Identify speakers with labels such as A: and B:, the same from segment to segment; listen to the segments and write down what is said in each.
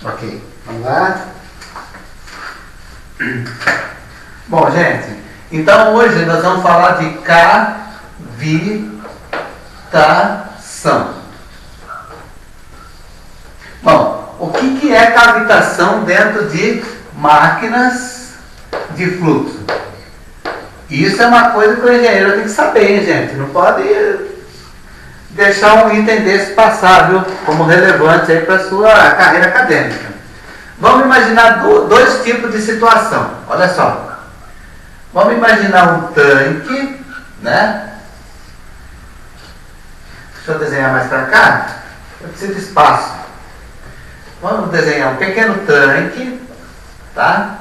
A: Ok, vamos lá. Bom, gente, então hoje nós vamos falar de cavitação. Bom, o que é cavitação dentro de máquinas de fluxo? Isso é uma coisa que o engenheiro tem que saber, hein, gente? Não pode deixar um item desse passar, viu? Como relevante aí para a sua carreira acadêmica. Vamos imaginar dois tipos de situação. Olha só. Vamos imaginar um tanque, né? Deixa eu desenhar mais para cá. Eu preciso de espaço. Vamos desenhar um pequeno tanque, tá?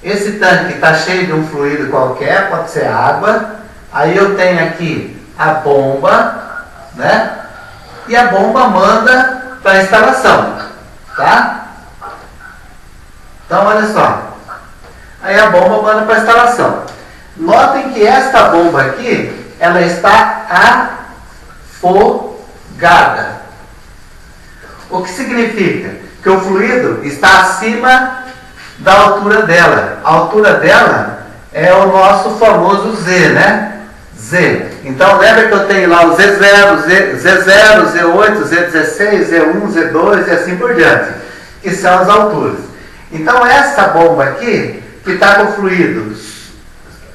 A: Esse tanque está cheio de um fluido qualquer, pode ser água. Aí eu tenho aqui a bomba, né? E a bomba manda para a instalação, tá? Então, olha só. Aí a bomba manda para a instalação. Notem que esta bomba aqui, ela está afogada. O que significa? Que o fluido está acima da altura dela. A altura dela é o nosso famoso Z, né? Z. Então lembra que eu tenho lá o Z0, Z0, Z8, Z16, Z1, Z2 e assim por diante, que são as alturas. Então essa bomba aqui, que está com o fluido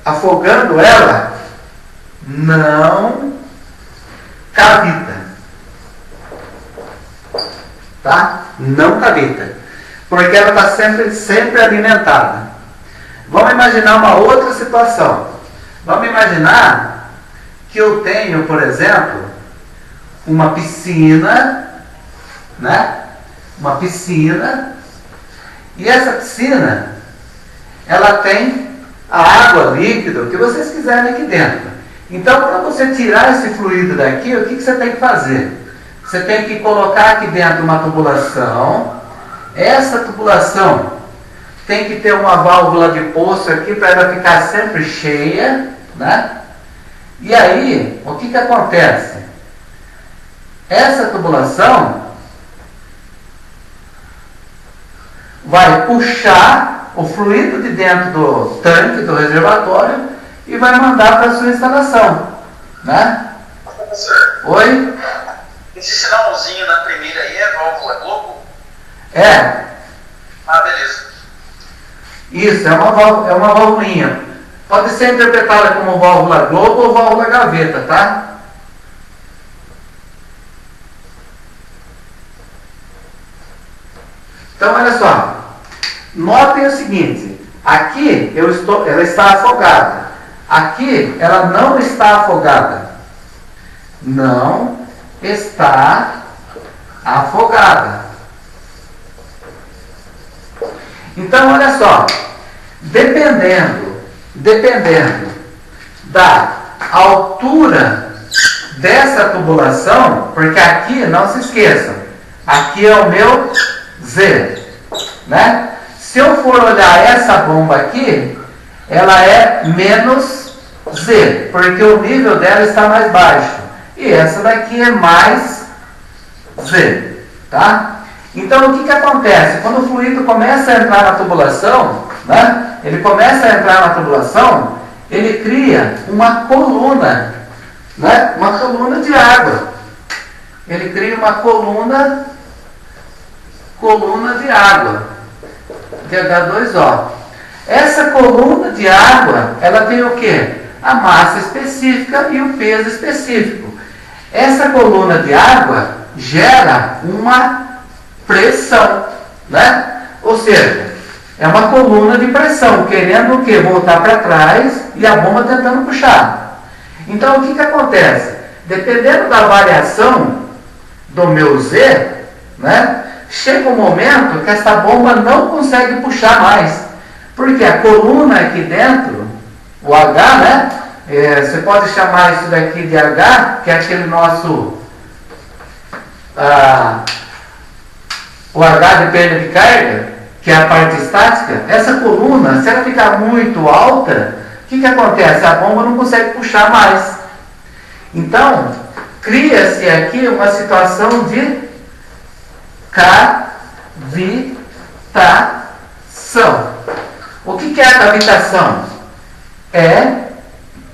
A: afogando ela, não cavita. Tá? Não cavita. Porque ela está sempre alimentada. Vamos imaginar uma outra situação. Vamos imaginar que eu tenho, por exemplo, uma piscina, né? Uma piscina. E essa piscina, ela tem a água líquida, o que vocês quiserem aqui dentro. Então, para você tirar esse fluido daqui, o que você tem que fazer? Você tem que colocar aqui dentro uma tubulação. Essa tubulação tem que ter uma válvula de poço aqui para ela ficar sempre cheia, né? E aí, o que acontece? Essa tubulação vai puxar o fluido de dentro do tanque, do reservatório, e vai mandar para a sua instalação, né?
B: Professor.
A: Oi?
B: Esse sinalzinho na primeira aí é válvula Globo?
A: É.
B: Ah, beleza.
A: Isso, é uma válvulinha. Pode ser interpretada como válvula Globo ou válvula gaveta, tá? Então, olha só. Notem o seguinte. Aqui ela está afogada. Aqui ela não está afogada. Não está afogada. Então, olha só, dependendo da altura dessa tubulação, porque aqui, não se esqueçam, aqui é o meu Z, né? Se eu for olhar essa bomba aqui, ela é menos Z, porque o nível dela está mais baixo. E essa daqui é mais Z, tá? Então, o que acontece? Quando o fluido começa a entrar na tubulação, né? Ele começa a entrar na tubulação, ele cria uma coluna, né? Uma coluna de água. Ele cria uma coluna de água, de H2O. Essa coluna de água, ela tem o quê? A massa específica e o peso específico. Essa coluna de água gera uma pressão, né? Ou seja, é uma coluna de pressão, querendo o quê? Voltar para trás e a bomba tentando puxar. Então, o que acontece? Dependendo da variação do meu Z, né? Chega um momento que essa bomba não consegue puxar mais. Porque a coluna aqui dentro, o H, né? Você pode chamar isso daqui de H, que é aquele nosso... o H de perda de carga, que é a parte estática. Essa coluna, se ela ficar muito alta, o que acontece? A bomba não consegue puxar mais. Então, cria-se aqui uma situação de Cavitação. O que é a cavitação?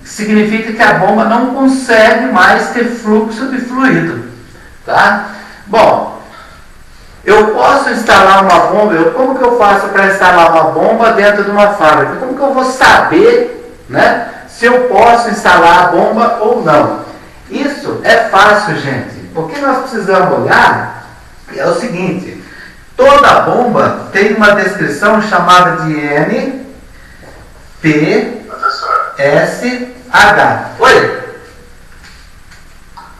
A: Significa que a bomba não consegue mais ter fluxo de fluido. Tá? Bom, eu posso instalar uma bomba. Como que eu faço para instalar uma bomba dentro de uma fábrica? Como que eu vou saber, né, se eu posso instalar a bomba ou não? Isso é fácil, gente. O que nós precisamos olhar é o seguinte: toda bomba tem uma descrição chamada de NPSH. Oi?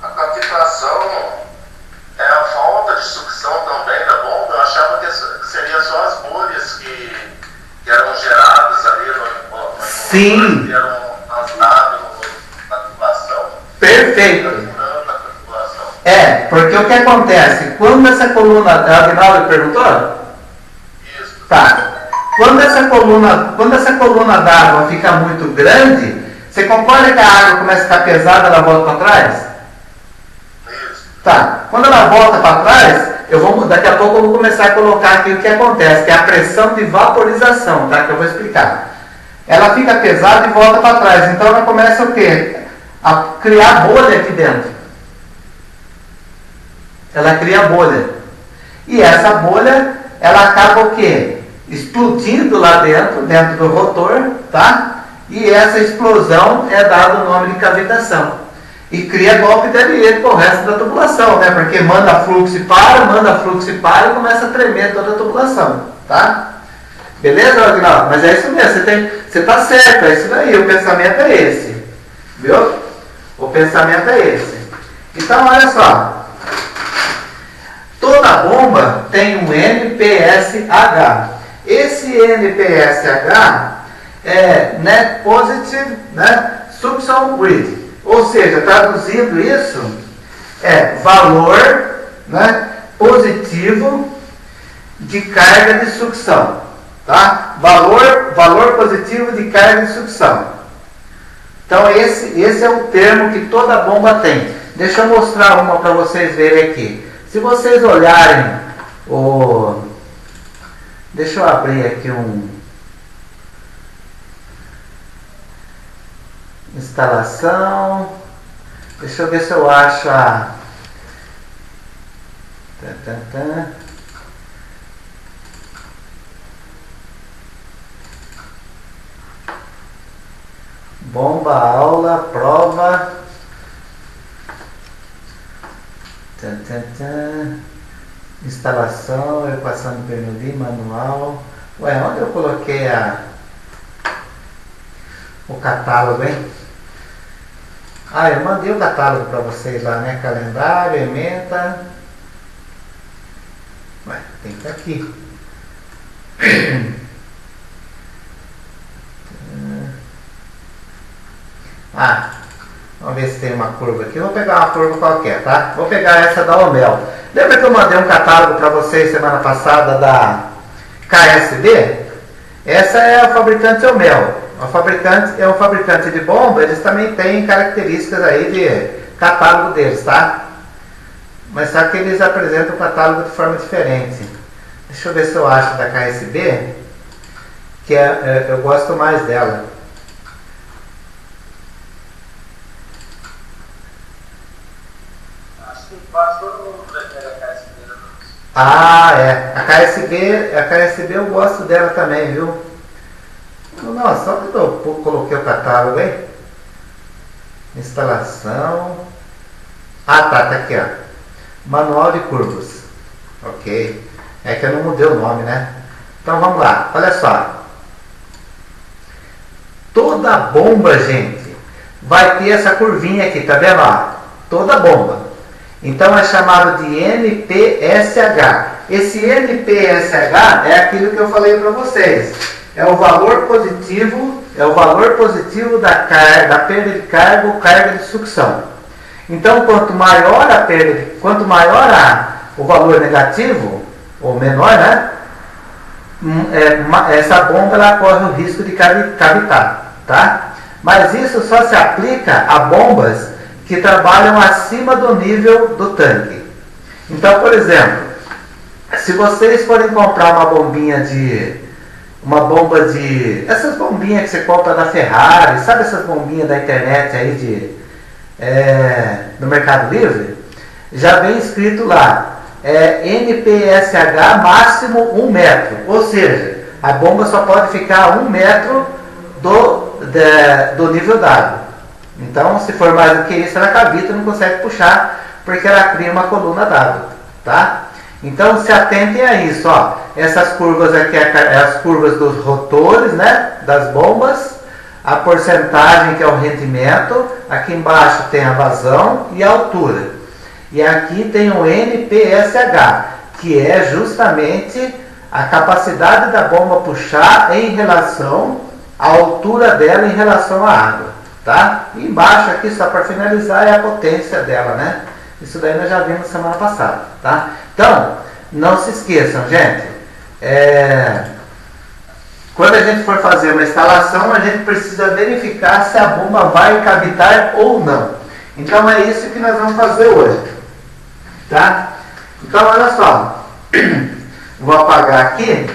B: A cavitação é a falta de sucção também da bomba. Eu achava que seria só as bolhas que eram geradas ali no
A: Sim.
B: que eram lançadas na tubulação.
A: Perfeito. Porque o que acontece? Quando essa coluna... A Aguinaldo perguntou?
B: Isso.
A: Tá. Quando essa coluna d'água fica muito grande, você concorda que a água começa a ficar pesada, ela volta para trás?
B: Isso.
A: Tá. Quando ela volta para trás, daqui a pouco eu vou começar a colocar aqui o que acontece, que é a pressão de vaporização, tá? Que eu vou explicar. Ela fica pesada e volta para trás. Então ela começa o quê? A criar bolha aqui dentro. Ela cria bolha. E essa bolha, ela acaba o quê? Explodindo lá dentro do rotor, tá? E essa explosão é dado o nome de cavitação. E cria golpe de areia com o resto da tubulação, né? Porque manda fluxo e para e começa a tremer toda a tubulação, tá? Beleza, Aguinaldo? Mas é isso mesmo, você tá certo, é isso daí, o pensamento é esse. Viu? O pensamento é esse. Então, olha só. Toda bomba tem um NPSH. Esse NPSH é Net Positive, né, Suction Grid. Ou seja, traduzindo isso, é valor, né, positivo de carga de sucção. Tá? Valor positivo de carga de sucção. Então esse é o termo que toda bomba tem. Deixa eu mostrar uma para vocês verem aqui. Se vocês olharem deixa eu abrir aqui instalação. Deixa eu ver se eu acho a... Bomba, aula, prova. Instalação, equação de Bernoulli, manual. Ué, onde eu coloquei o catálogo, hein? Eu mandei o catálogo para vocês lá, né? Calendário, ementa. Ué, tem que estar aqui. Vamos ver se tem uma curva aqui. Vou pegar uma curva qualquer, tá? Vou pegar essa da Omel. Lembra que eu mandei um catálogo para vocês semana passada da KSB? Essa é a fabricante Omel. É um fabricante de bomba, eles também têm características aí de catálogo deles, tá? Mas só que eles apresentam o catálogo de forma diferente. Deixa eu ver se eu acho da KSB, que eu gosto mais dela. A KSB eu gosto dela também, viu? Nossa, só que eu coloquei o catálogo aí. Instalação. Tá aqui, ó. Manual de curvos. Ok. É que eu não mudei o nome, né? Então vamos lá, olha só. Toda bomba, gente, vai ter essa curvinha aqui, tá vendo? Toda bomba. Então é chamado de NPSH. Esse NPSH é aquilo que eu falei para vocês. É o valor positivo da perda de carga ou carga de sucção. Então, quanto maior o valor negativo, ou menor, né? Essa bomba ela corre o risco de cavitar, tá? Mas isso só se aplica a bombas que trabalham acima do nível do tanque. Então, por exemplo, Se vocês forem comprar uma bomba de... Essas bombinhas que você compra da Ferrari, sabe essas bombinhas da internet aí no Mercado Livre? Já vem escrito lá, NPSH máximo 1 metro. Ou seja, a bomba só pode ficar a 1 metro do nível d'água. Então, se for mais do que isso, ela cavita, não consegue puxar, porque ela cria uma coluna d'água, tá? Então, se atentem a isso, ó. Essas curvas aqui é as curvas dos rotores, né, das bombas, a porcentagem que é o rendimento, aqui embaixo tem a vazão e a altura. E aqui tem o NPSH, que é justamente a capacidade da bomba puxar em relação à altura dela em relação à água, tá? E embaixo aqui, só para finalizar, é a potência dela, né? Isso daí nós já vimos semana passada, tá? Então, não se esqueçam, gente, quando a gente for fazer uma instalação, a gente precisa verificar se a bomba vai cavitar ou não. Então, é isso que nós vamos fazer hoje, tá? Então, olha só, vou apagar aqui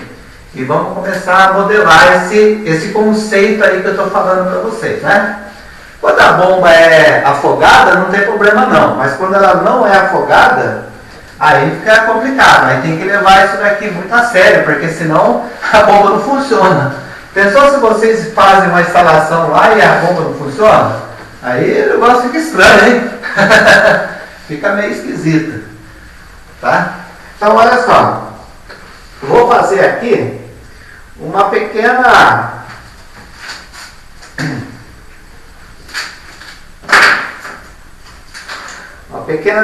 A: e vamos começar a modelar esse conceito aí que eu estou falando para vocês, né? Quando a bomba é afogada, não tem problema não, mas quando ela não é afogada, aí fica complicado, aí tem que levar isso daqui muito a sério, porque senão a bomba não funciona. Pensou se vocês fazem uma instalação lá e a bomba não funciona? Aí o negócio fica estranho, hein? Fica meio esquisito, tá? Então olha só, eu vou fazer aqui uma pequena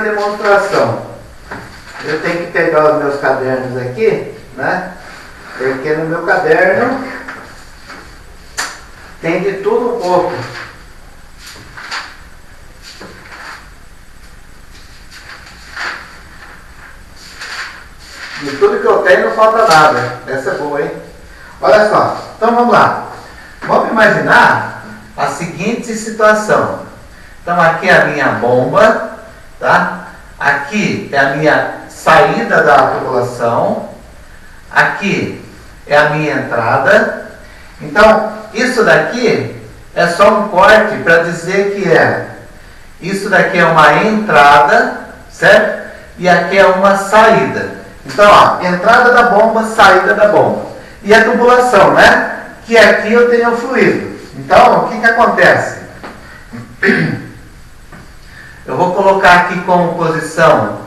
A: demonstração. Eu tenho que pegar os meus cadernos aqui, né? Porque no meu caderno tem de tudo um pouco. De tudo que eu tenho não falta nada. Essa é boa, hein? Olha só. Então vamos lá. Vamos imaginar a seguinte situação. Então aqui é a minha bomba, tá? Aqui é a minha saída da tubulação. Aqui é a minha entrada. Então, isso daqui é só um corte para dizer que isso daqui é uma entrada, certo? E aqui é uma saída. Então, ó, entrada da bomba, saída da bomba. E a tubulação, né? Que aqui eu tenho o fluido. Então, o que acontece? Eu vou colocar aqui como posição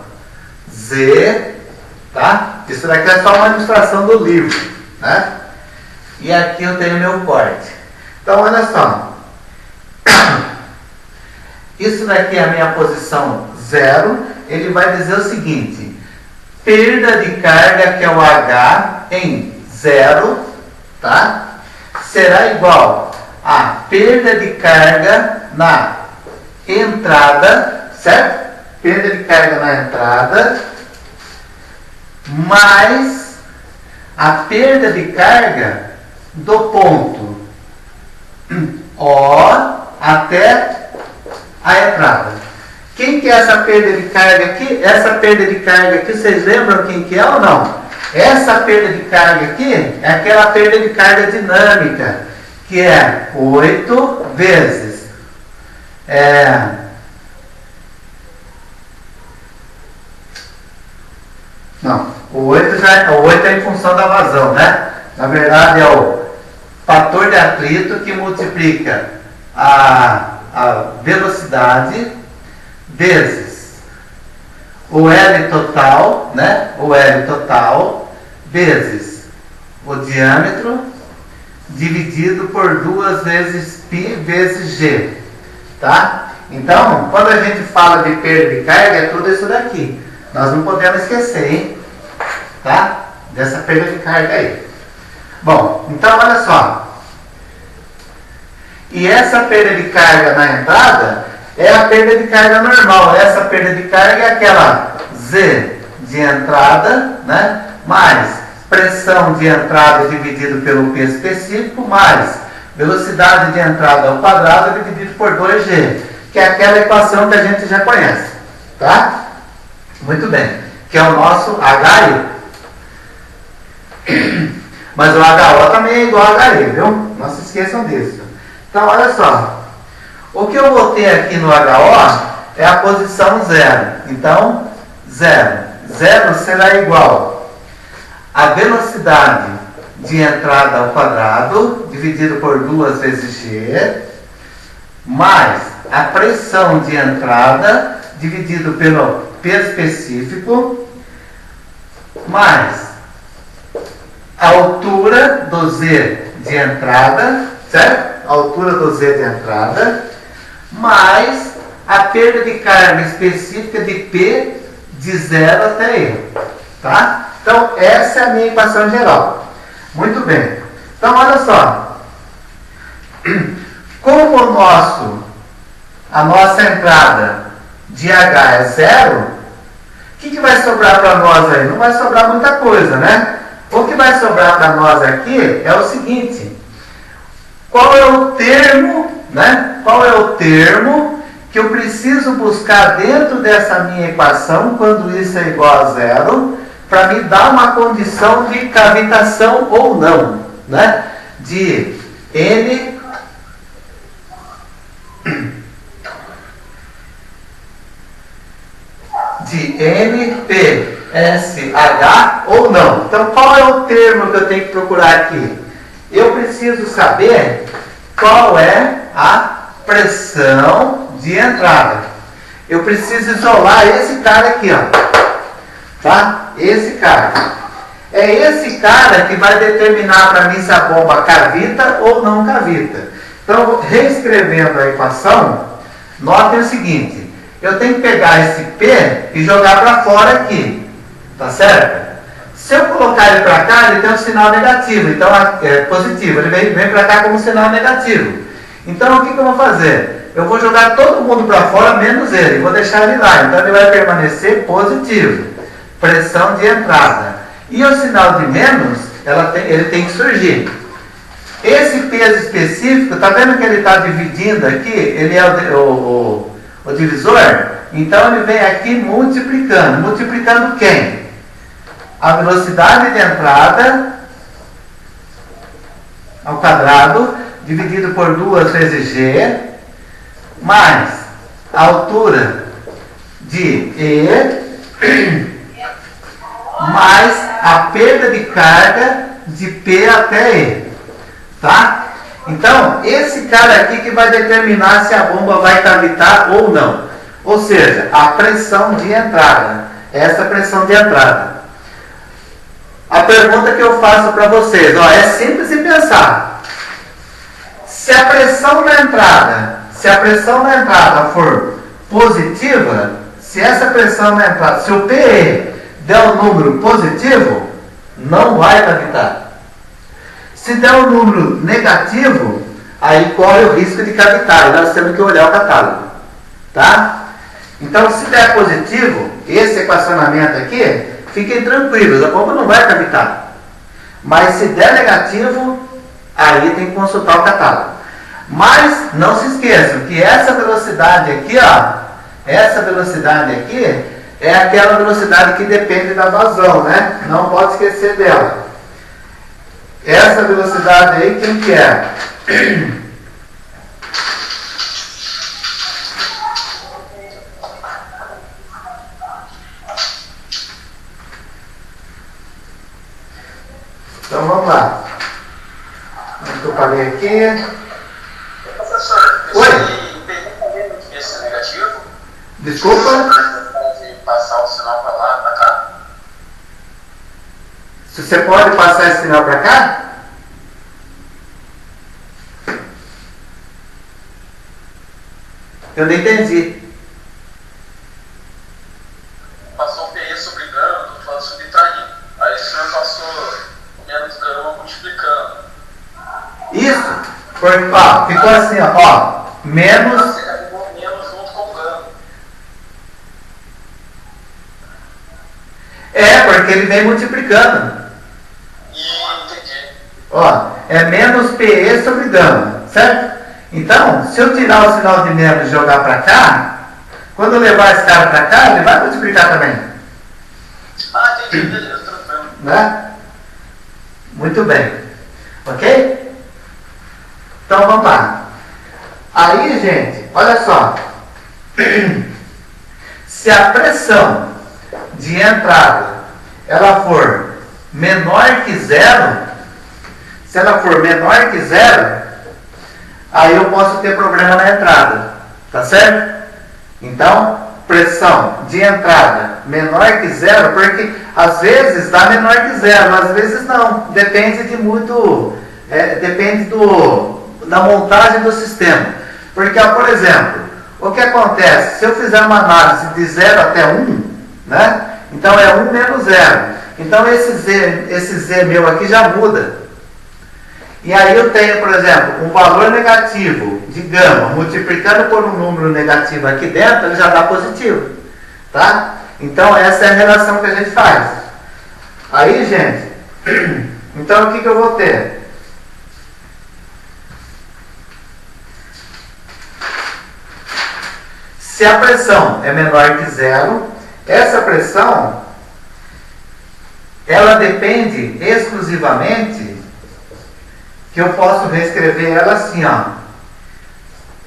A: Z, tá? Isso daqui é só uma ilustração do livro, né? E aqui eu tenho meu corte. Então, olha só. Isso daqui é a minha posição 0. Ele vai dizer o seguinte: perda de carga, que é o H, em 0, tá? Será igual a perda de carga na entrada, certo? Perda de carga na entrada, mais a perda de carga do ponto O até a entrada. Quem que é essa perda de carga aqui? Essa perda de carga aqui, vocês lembram quem que é ou não? Essa perda de carga aqui é aquela perda de carga dinâmica, que é 8 vezes o 8 é em função da vazão, né? Na verdade é o fator de atrito que multiplica a velocidade vezes o L total, né? O L total vezes o diâmetro dividido por 2 vezes π vezes g, tá? Então, quando a gente fala de perda de carga, é tudo isso daqui. Nós não podemos esquecer, hein? Tá? Dessa perda de carga aí. Bom, então olha só. E essa perda de carga na entrada é a perda de carga normal. Essa perda de carga é aquela Z de entrada, né? Mais pressão de entrada dividido pelo P específico, mais velocidade de entrada ao quadrado dividido por 2G, que é aquela equação que a gente já conhece, tá? Muito bem. Que é o nosso HI. Mas o HO também é igual a HE, viu? Não se esqueçam disso. Então, olha só. O que eu botei aqui no HO é a posição 0. Então, 0. 0 será igual a velocidade de entrada ao quadrado, dividido por 2 vezes G, mais a pressão de entrada, dividido pelo P específico, mais a altura do Z de entrada, certo? A altura do Z de entrada, mais a perda de carga específica de P de 0 até E. Tá? Então, essa é a minha equação geral. Muito bem. Então, olha só. Como a nossa entrada de H é 0, o que vai sobrar para nós aí? Não vai sobrar muita coisa, né? O que vai sobrar para nós aqui é o seguinte. Qual é o termo, né? Qual é o termo que eu preciso buscar dentro dessa minha equação, quando isso é igual a 0, para me dar uma condição de cavitação ou não, né? De NPSH ou não. Então, qual é o termo que eu tenho que procurar aqui? Eu preciso saber qual é a pressão de entrada. Eu preciso isolar esse cara aqui, ó. Tá? Esse cara. É esse cara que vai determinar para mim se a bomba cavita ou não cavita. Então, reescrevendo a equação, notem o seguinte. Eu tenho que pegar esse P e jogar para fora aqui. Tá certo? Se eu colocar ele para cá, ele tem um sinal negativo. Então, é positivo. Ele vem para cá como sinal negativo. Então, o que eu vou fazer? Eu vou jogar todo mundo para fora, menos ele. Vou deixar ele lá. Então, ele vai permanecer positivo. Pressão de entrada. E o sinal de menos, ele tem que surgir. Esse peso específico, está vendo que ele está dividindo aqui? Ele é o divisor? Então, ele vem aqui multiplicando. Multiplicando quem? A velocidade de entrada ao quadrado, dividido por 2 vezes G, mais a altura de E, mais a perda de carga de P até E. Tá? Então, esse cara aqui que vai determinar se a bomba vai cavitar ou não. Ou seja, a pressão de entrada. Essa pressão de entrada. A pergunta que eu faço para vocês, ó, é simples de pensar. Se a pressão na entrada for positiva, se essa pressão na entrada, se o PE der um número positivo, não vai cavitar. Se der um número negativo, aí corre o risco de cavitar. E nós temos que olhar o catálogo. Tá? Então, se der positivo, esse equacionamento aqui, fiquem tranquilos, a bomba não vai cavitar. Mas se der negativo, aí tem que consultar o catálogo. Mas não se esqueçam que essa velocidade aqui, ó, essa velocidade aqui é aquela velocidade que depende da vazão, né? Não pode esquecer dela. Essa velocidade aí, quem que é? Então vamos lá. Onde que eu parei aqui?
B: Professor,
A: oi?
B: Esse é negativo?
A: Desculpa?
B: Pode passar o sinal para lá, para cá?
A: Se você pode passar esse sinal para cá? Eu não entendi.
B: Passou o PE sobre gama, estou falando subtraindo. Aí o senhor passou menos gama multiplicando.
A: Isso. Ó, ficou assim, ó. Menos.
B: Você carregou menos junto com o gama.
A: É, porque ele vem multiplicando.
B: Entendi.
A: Ó, é menos PE sobre gama, certo? Então, se eu tirar o sinal de menos e jogar para cá, quando eu levar esse cara para cá, ele vai multiplicar também.
B: Entendi, beleza, tranquilo.
A: Né? Muito bem. Ok? Então vamos lá. Aí, gente, olha só. Se a pressão de entrada ela for menor que zero, se ela for menor que zero, aí eu posso ter problema na entrada. Tá certo? Então, pressão de entrada menor que zero, porque às vezes dá menor que zero, às vezes não. Depende de muito, depende da montagem do sistema. Porque, ó, por exemplo, o que acontece? Se eu fizer uma análise de 0 até 1, né? Então é 1 menos 0. Então esse Z meu aqui já muda. E aí eu tenho, por exemplo, um valor negativo de gama, multiplicando por um número negativo aqui dentro, ele já dá positivo. Tá? Então essa é a relação que a gente faz. Aí, gente, então o que eu vou ter? Se a pressão é menor que zero, essa pressão, ela depende exclusivamente, que eu posso reescrever ela assim, ó,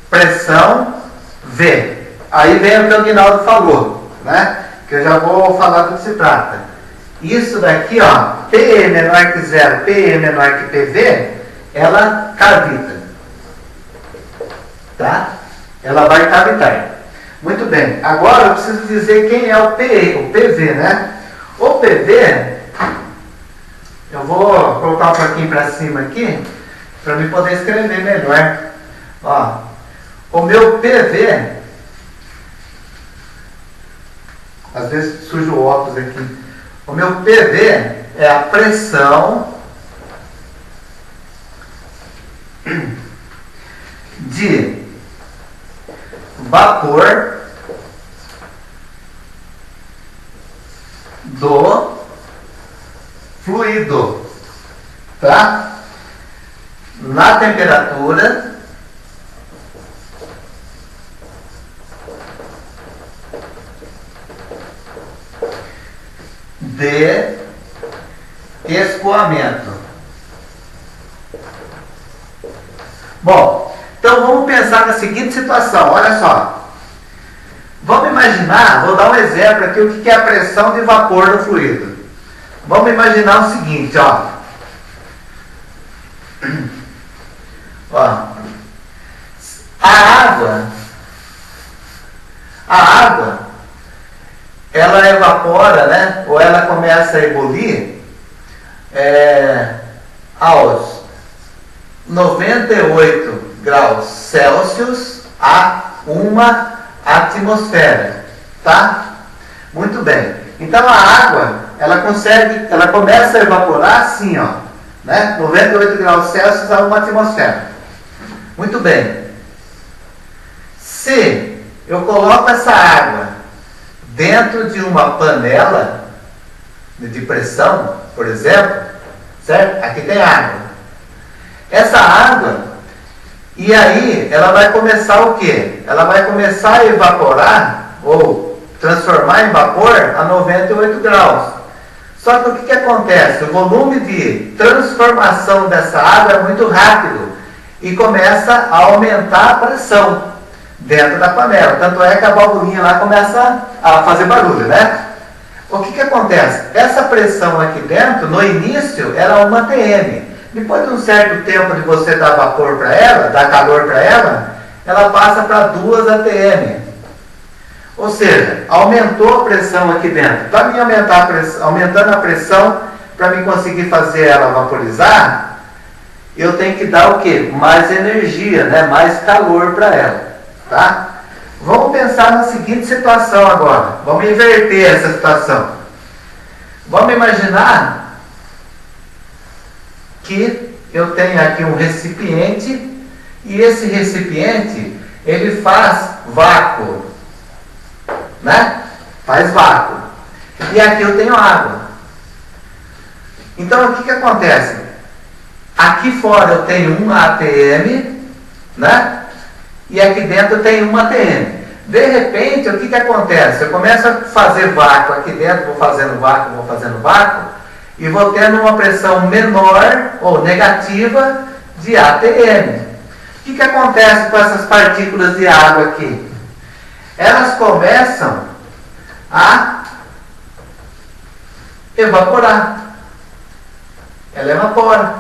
A: pressão V. Aí vem o que o Guinaldo falou, né? Que eu já vou falar do que se trata. Isso daqui, ó, PE menor que zero, PE menor que PV, ela cavita. Tá? Ela vai cavitar. Muito bem. Agora eu preciso dizer quem é o PE, o PV, né? O PV, eu vou colocar um pouquinho para cima aqui, para eu poder escrever melhor. Ó, o meu PV, às vezes suja o óculos aqui. O meu PV é a pressão de vapor do fluido, tá? Na temperatura de escoamento. Bom, então vamos pensar na seguinte situação, olha só. Vamos imaginar, vou dar um exemplo aqui, o que é a pressão de vapor no fluido. Vamos imaginar o seguinte, ó. Ó. A água, ela evapora, né? Ou ela começa a ebulir aos 98 graus Celsius a 1 atmosfera, tá? Muito bem. Então a água, ela começa a evaporar assim, ó, né? 98 graus Celsius a 1 atmosfera. Muito bem. Se eu coloco essa água dentro de uma panela de pressão, por exemplo, certo? Aqui tem água. Essa água, e aí ela vai começar o quê? Ela vai começar a evaporar ou transformar em vapor a 98 graus. Só que o que acontece? O volume de transformação dessa água é muito rápido e começa a aumentar a pressão dentro da panela. Tanto é que a válvula lá começa a fazer barulho, né? O que acontece? Essa pressão aqui dentro, no início, era 1 atm. Depois de um certo tempo de você dar vapor para ela, dar calor para ela, ela passa para 2 atm. Ou seja, aumentou a pressão aqui dentro. Para mim aumentar a pressão, aumentando a pressão, para mim conseguir fazer ela vaporizar, eu tenho que dar o quê? Mais energia, né? Mais calor para ela. Tá? Vamos pensar na seguinte situação agora. Vamos inverter essa situação. Vamos imaginar que eu tenho aqui um recipiente e esse recipiente, ele faz vácuo, né? Faz vácuo. E aqui eu tenho água. Então o que acontece? Aqui fora eu tenho 1 atm, né? E aqui dentro eu tenho 1 atm. De repente, o que acontece? Eu começo a fazer vácuo aqui dentro, vou fazendo vácuo, e vou tendo uma pressão menor ou negativa de ATM. O que acontece com essas partículas de água aqui? Elas começam a evaporar. Ela evapora,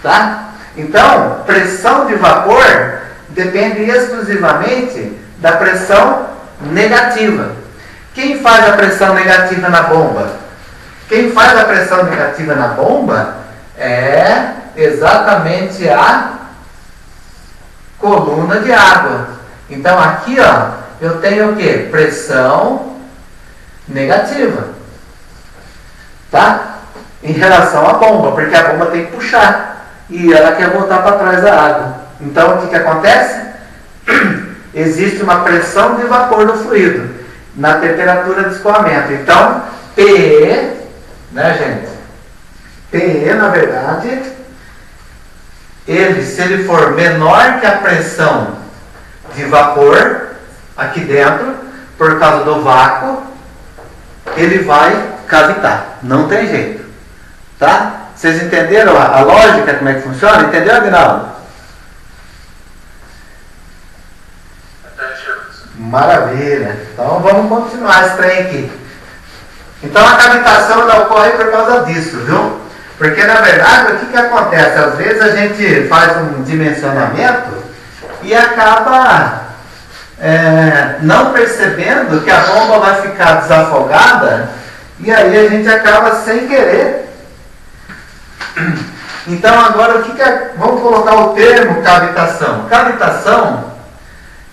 A: tá? Então, pressão de vapor depende exclusivamente da pressão negativa. Quem faz a pressão negativa na bomba? Quem faz a pressão negativa na bomba é exatamente a coluna de água. Então aqui, ó, eu tenho o que? Pressão negativa, tá? Em relação à bomba, porque a bomba tem que puxar e ela quer voltar para trás da água. Então o que acontece? Existe uma pressão de vapor do fluido na temperatura de escoamento. Então PE, né, gente? PE, na verdade, se ele for menor que a pressão de vapor aqui dentro, por causa do vácuo, ele vai cavitar. Não tem jeito. Tá? Vocês entenderam a lógica, como é que funciona? Entendeu, Aguinaldo? Maravilha. Então vamos continuar esse trem aqui. Então a cavitação ela ocorre por causa disso, viu? Porque na verdade o que acontece? Às vezes a gente faz um dimensionamento e acaba não percebendo que a bomba vai ficar desafogada e aí a gente acaba sem querer. Então agora vamos colocar o termo cavitação. Cavitação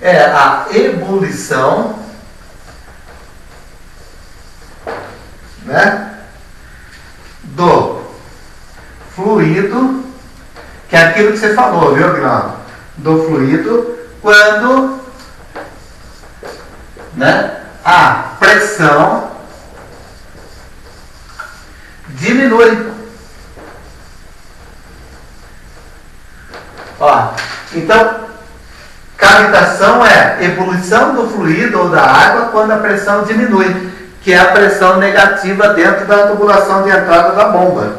A: é a ebulição, né, do fluido, que é aquilo que você falou, viu, Aguinaldo? Do fluido quando, né, a pressão diminui. Ó, então, cavitação é ebulição do fluido ou da água quando a pressão diminui, que é a pressão negativa dentro da tubulação de entrada da bomba.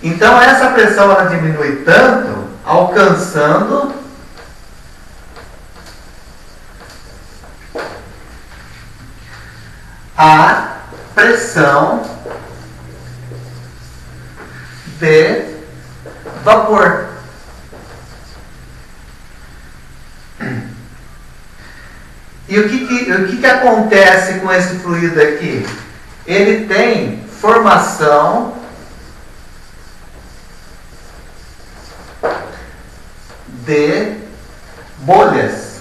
A: Então essa pressão ela diminui tanto, alcançando a pressão de vapor. E o que acontece com esse fluido aqui? Ele tem formação de bolhas.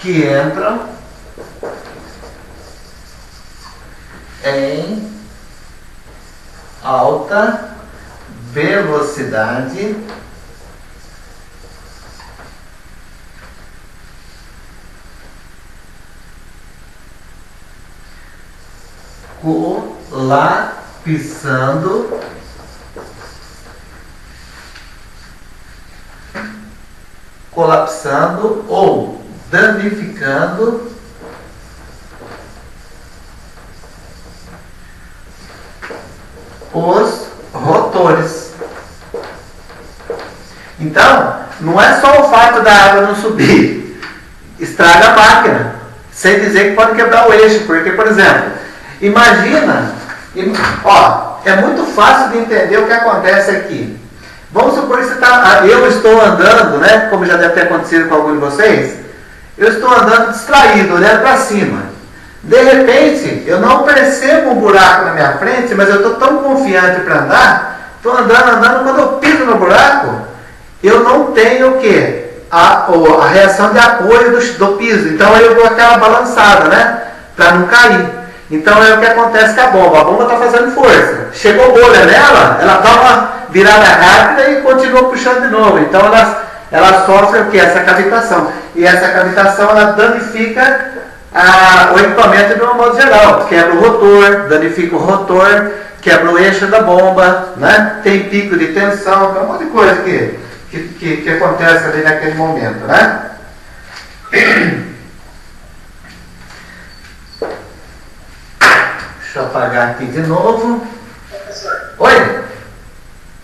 A: Que entram em alta velocidade colapsando ou danificando os rotores. Então, não é só o fato da água não subir, estraga a máquina, sem dizer que pode quebrar o eixo, porque, por exemplo, imagina, é muito fácil de entender o que acontece aqui. Vamos supor que eu estou andando, né, como já deve ter acontecido com algum de vocês, eu estou andando distraído, olhando para cima. De repente, eu não percebo um buraco na minha frente, mas eu estou tão confiante para andar, estou andando, quando eu piso no buraco, eu não tenho o quê? A reação de apoio do piso. Então eu dou aquela balançada, né? Para não cair. Então é o que acontece com a bomba. A bomba está fazendo força. Chegou bolha nela, ela dá uma virada rápida e continua puxando de novo. Então ela sofre o quê? Essa cavitação. E essa cavitação ela danifica o equipamento de um modo geral. Quebra o rotor, danifica o rotor, quebra o eixo da bomba, né? Tem pico de tensão, tem um monte de coisa que acontece ali naquele momento, né? eu apagar aqui de novo.
B: Professor,
A: Oi?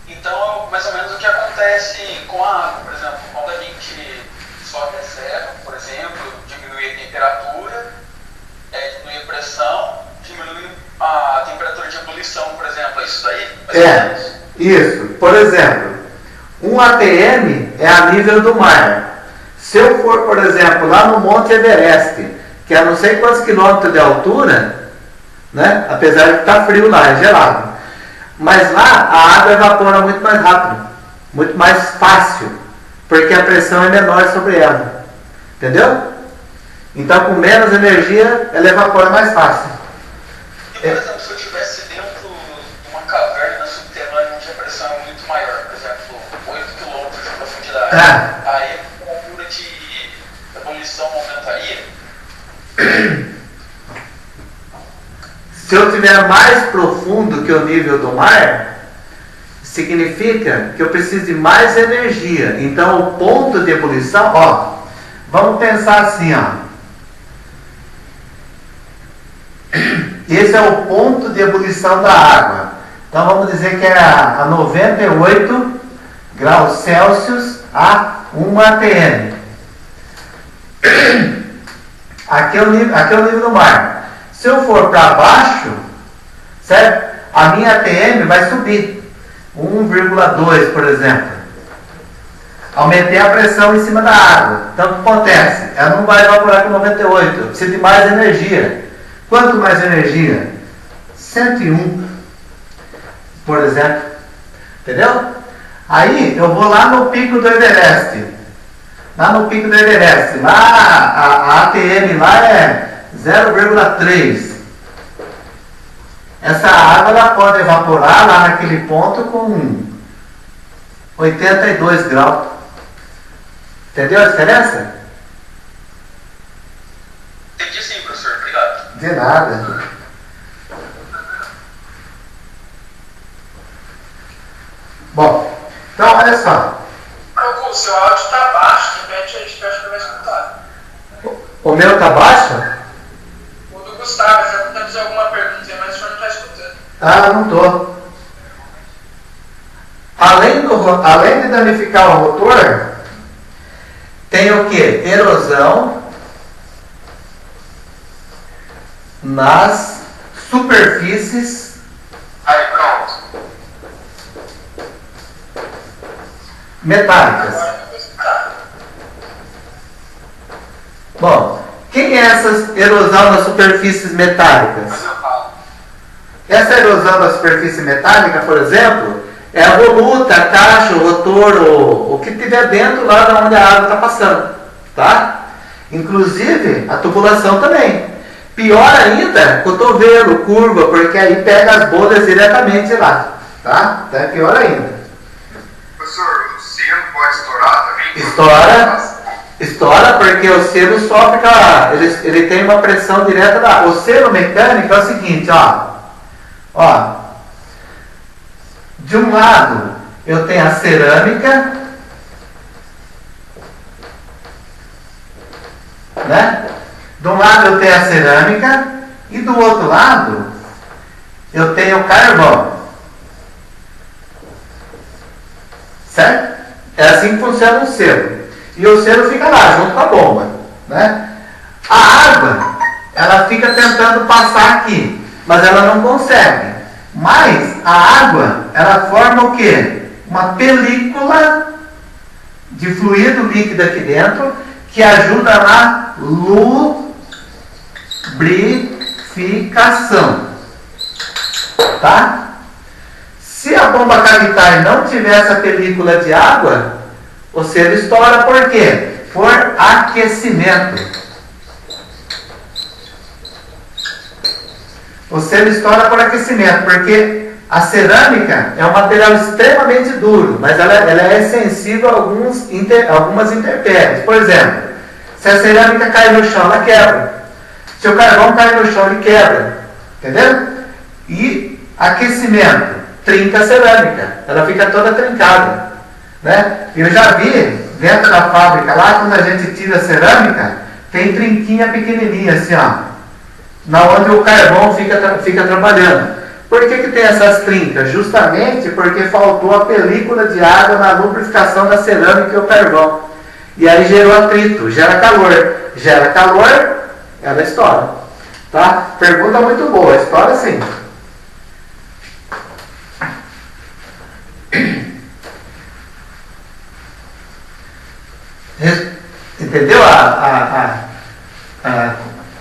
C: Então, mais ou menos o que acontece com a água, por exemplo, quando a gente sobe a zero, por exemplo, diminui a temperatura, diminui a pressão, diminui a temperatura de ebulição, por exemplo, é isso daí?
A: Isso. Por exemplo, um ATM é a nível do mar. Se eu for, por exemplo, lá no Monte Everest, que é não sei quantos quilômetros de altura, né? Apesar de estar frio lá, é gelado. Mas lá a água evapora muito mais rápido, muito mais fácil, porque a pressão é menor sobre ela. Entendeu? Então, com menos energia, ela evapora mais fácil.
C: E, por exemplo, se eu estivesse dentro de uma caverna subterrânea onde a pressão é muito maior, por exemplo, 8 quilômetros de profundidade, aí a temperatura de ebulição aumentaria?
A: Se eu estiver mais profundo que o nível do mar, significa que eu preciso de mais energia. Então, o ponto de ebulição, ó, vamos pensar assim, ó. Esse é o ponto de ebulição da água. Então, vamos dizer que é a 98 graus Celsius a 1 atm. Aqui é o nível do mar. Se eu for para baixo, certo? A minha ATM vai subir. 1,2, por exemplo. Aumentei a pressão em cima da água. Então, o que acontece? Ela não vai evaporar com 98. Eu preciso de mais energia. Quanto mais energia? 101, por exemplo. Entendeu? Aí, eu vou lá no pico do Everest. Lá no pico do Everest. Lá, a ATM lá é 0,3. Essa água ela pode evaporar lá naquele ponto com 82 graus. Entendeu a diferença?
C: Entendi sim, professor. Obrigado.
A: De nada. Bom, então olha só.
C: O seu áudio está baixo, repete aí, acho que ele vai escutar.
A: O meu está baixo?
C: O do Gustavo, já tentar fazer alguma pergunta, mas o senhor não está escutando.
A: Ah, não estou. Além de danificar o rotor, tem o que? Erosão nas superfícies.
B: aí pronto.
A: Metálicas.
C: Agora eu vou escutar.
A: Bom, quem é essa erosão nas superfícies metálicas?
B: Mas eu falo.
A: Essa erosão da superfície metálica, por exemplo, é a voluta, a caixa, o rotor, o que tiver dentro lá de onde a água está passando, tá? Inclusive a tubulação também. Pior ainda, cotovelo, curva, porque aí pega as bolhas diretamente lá, tá? Então é pior ainda.
B: Professor, o selo pode estourar também?
A: Estoura porque o selo sofre ele tem uma pressão direta da água. O selo mecânico é o seguinte, ó. De um lado eu tenho a cerâmica, né? De um lado eu tenho a cerâmica e do outro lado eu tenho o carvão. Certo? É assim que funciona o selo. E o selo fica lá, junto com a bomba, né? A água, ela fica tentando passar aqui, mas ela não consegue. Mas a água, ela forma o quê? Uma película de fluido líquido aqui dentro, que ajuda na lubrificação. Tá? Se a bomba cavitar não tiver essa película de água, o selo estoura. Por quê? Por aquecimento. O selo estoura por aquecimento, porque a cerâmica é um material extremamente duro, mas ela é sensível a algumas intempéries. Por exemplo, se a cerâmica cai no chão, ela quebra. Se o carvão cai no chão, ele quebra. Entendeu? E aquecimento trinca a cerâmica, ela fica toda trincada, né? Eu já vi dentro da fábrica lá, quando a gente tira a cerâmica, tem trinquinha pequenininha assim, ó, na onde o carvão fica trabalhando. Por que tem essas trincas? Justamente porque faltou a película de água na lubrificação da cerâmica e o carvão. E aí gerou atrito, gera calor. Gera calor, ela estoura. Tá? Pergunta muito boa, estoura sim. Entendeu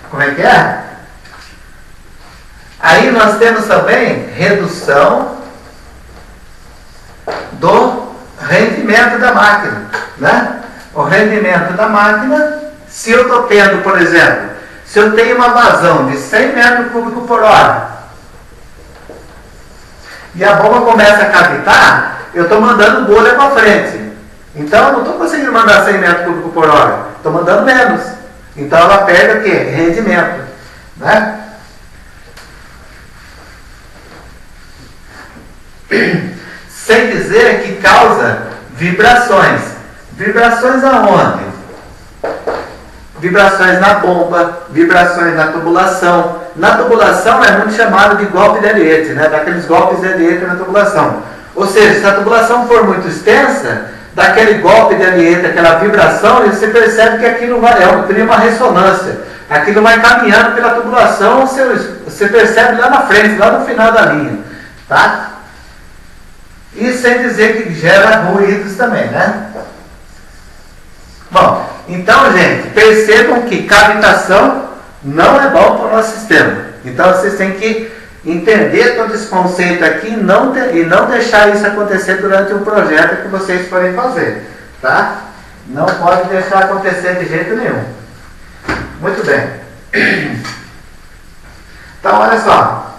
A: como é que é? Aí nós temos também redução do rendimento da máquina, né? O rendimento da máquina, se eu estou tendo, por exemplo, se eu tenho uma vazão de 100 metros cúbicos por hora e a bomba começa a cavitar, eu estou mandando bolha para frente. Então eu não estou conseguindo mandar 100 metros cúbicos por hora, estou mandando menos. Então ela perde o quê? Rendimento, né? Sem dizer que causa vibrações. Vibrações aonde? Vibrações na bomba, vibrações na tubulação. Na tubulação é muito chamado de golpe de Ariete, né? Daqueles golpes de Ariete na tubulação. Ou seja, se a tubulação for muito extensa, daquele golpe de Ariete, aquela vibração, você percebe que aquilo cria uma ressonância. Aquilo vai caminhando pela tubulação, você percebe lá na frente, lá no final da linha. Tá? E sem dizer que gera ruídos também, né? Bom, então, gente, percebam que cavitação não é bom para o nosso sistema. Então, vocês têm que entender todo esse conceito aqui e não deixar isso acontecer durante o projeto que vocês forem fazer, tá? Não pode deixar acontecer de jeito nenhum. Muito bem. Então, olha só.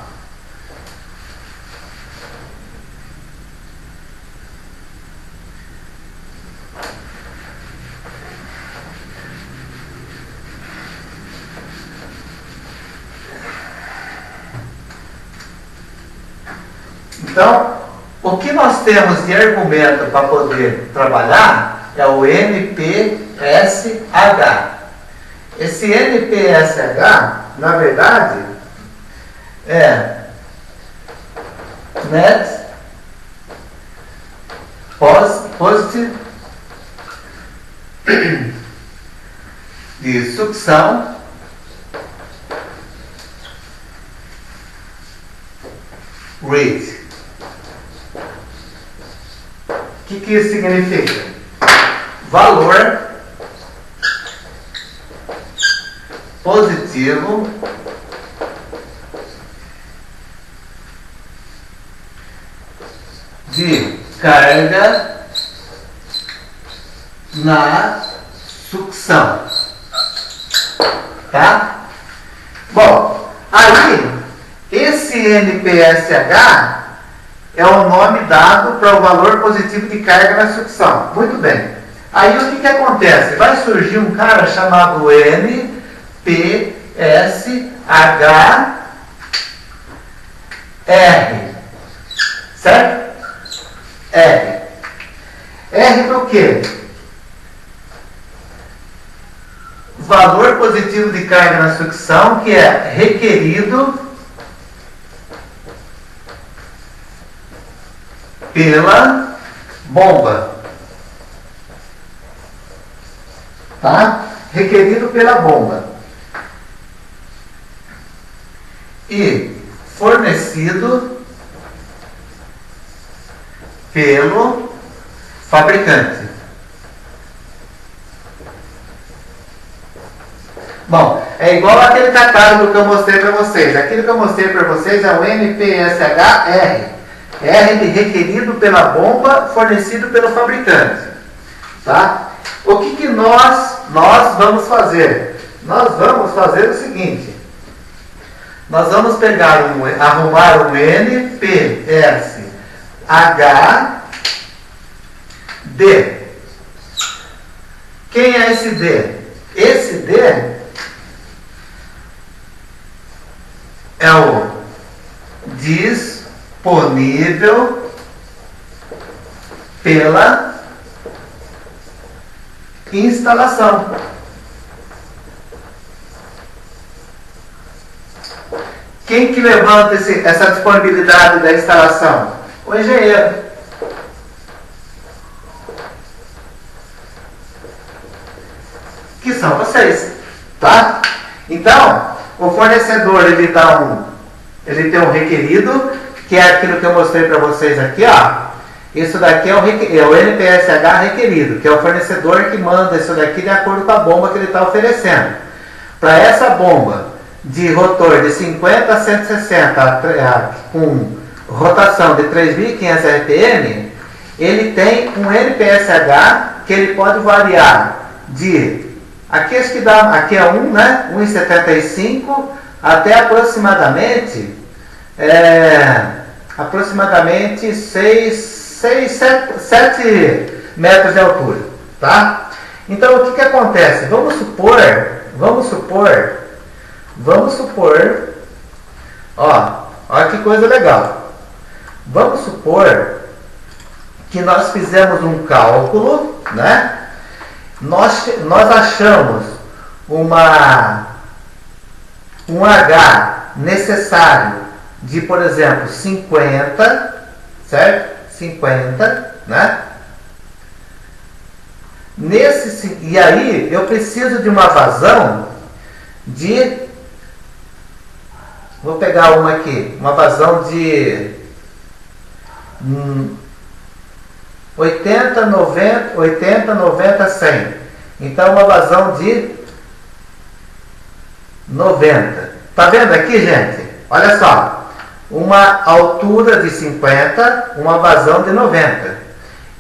A: Então, o que nós temos de argumento para poder trabalhar é o NPSH. Esse NPSH, na verdade, é Net Positive de sucção rate. O que isso significa? Valor positivo de carga na sucção. Tá? Bom, aí esse NPSH é o nome dado para o valor positivo de carga na sucção. Muito bem. Aí o que acontece? Vai surgir um cara chamado NPSH R. Certo? R. R do quê? Valor positivo de carga na sucção, que é requerido pela bomba. Tá? Requerido pela bomba. E fornecido pelo fabricante. Bom, é igual aquele catálogo que eu mostrei para vocês. Aquilo que eu mostrei para vocês é o NPSH-R. R de requerido pela bomba, fornecido pelo fabricante. Tá? O que nós vamos fazer? Nós vamos fazer o seguinte. Nós vamos arrumar um NPSH D. Quem é esse D? Esse D é o disponível pela instalação. Quem que levanta essa disponibilidade da instalação? O engenheiro. Que são vocês, tá? Então, o fornecedor ele tem um requerido, que é aquilo que eu mostrei para vocês aqui, ó. Isso daqui é o NPSH requerido, que é o fornecedor que manda isso daqui de acordo com a bomba que ele está oferecendo. Para essa bomba de rotor de 50 a 160 com rotação de 3.500 RPM, ele tem um NPSH que ele pode variar de aqui é 1, né? 1,75 até aproximadamente 7 metros de altura, tá? Então o que acontece? Vamos supor, olha que coisa legal. Vamos supor que nós fizemos um cálculo, né? Nós achamos um H necessário de, por exemplo, 50, certo? 50, né? E aí eu preciso de uma vazão vou pegar uma aqui, uma vazão de 80, 90, 100. Então uma vazão de 90. Tá vendo aqui, gente? Olha só. Uma altura de 50, uma vazão de 90.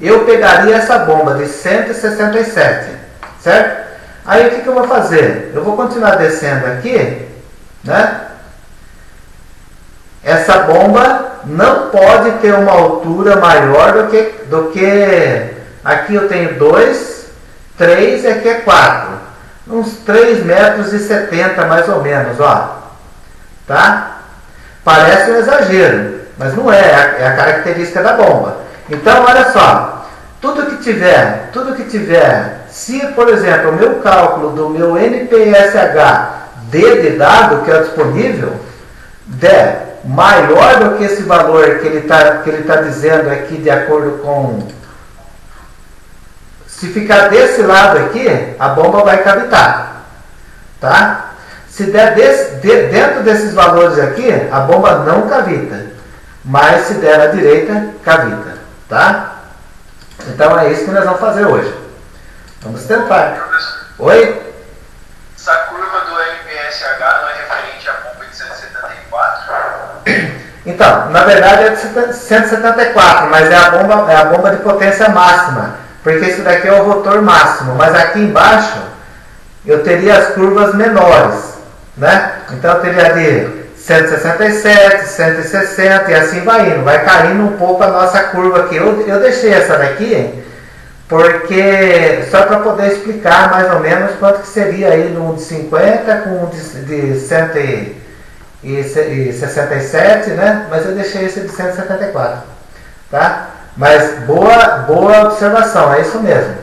A: Eu pegaria essa bomba de 167, certo? Aí o que eu vou fazer? Eu vou continuar descendo aqui, né? Essa bomba não pode ter uma altura maior do que aqui eu tenho 2, 3 e aqui é 4. Uns 3,70 metros mais ou menos, ó. Tá? Parece um exagero, mas não é, é a característica da bomba. Então, olha só, tudo que tiver, se, por exemplo, o meu cálculo do meu NPSH D de dado, que é disponível, der maior do que esse valor que ele tá dizendo aqui, de acordo com... Se ficar desse lado aqui, a bomba vai cavitar, tá? Se der dentro desses valores aqui, a bomba não cavita. Mas se der à direita, cavita. Tá? Então é isso que nós vamos fazer hoje. Vamos tentar. Oi?
C: Essa curva do NPSH não é referente à bomba de 174?
A: Então, na verdade é de 174, mas é a bomba de potência máxima. Porque isso daqui é o rotor máximo. Mas aqui embaixo eu teria as curvas menores. Né? Então eu teria de 167, 160 e assim vai indo, vai caindo um pouco a nossa curva aqui. Eu deixei essa daqui porque só para poder explicar mais ou menos quanto que seria aí no de 50 com um de 167, né? Mas eu deixei esse de 174, tá? Mas boa observação, é isso mesmo.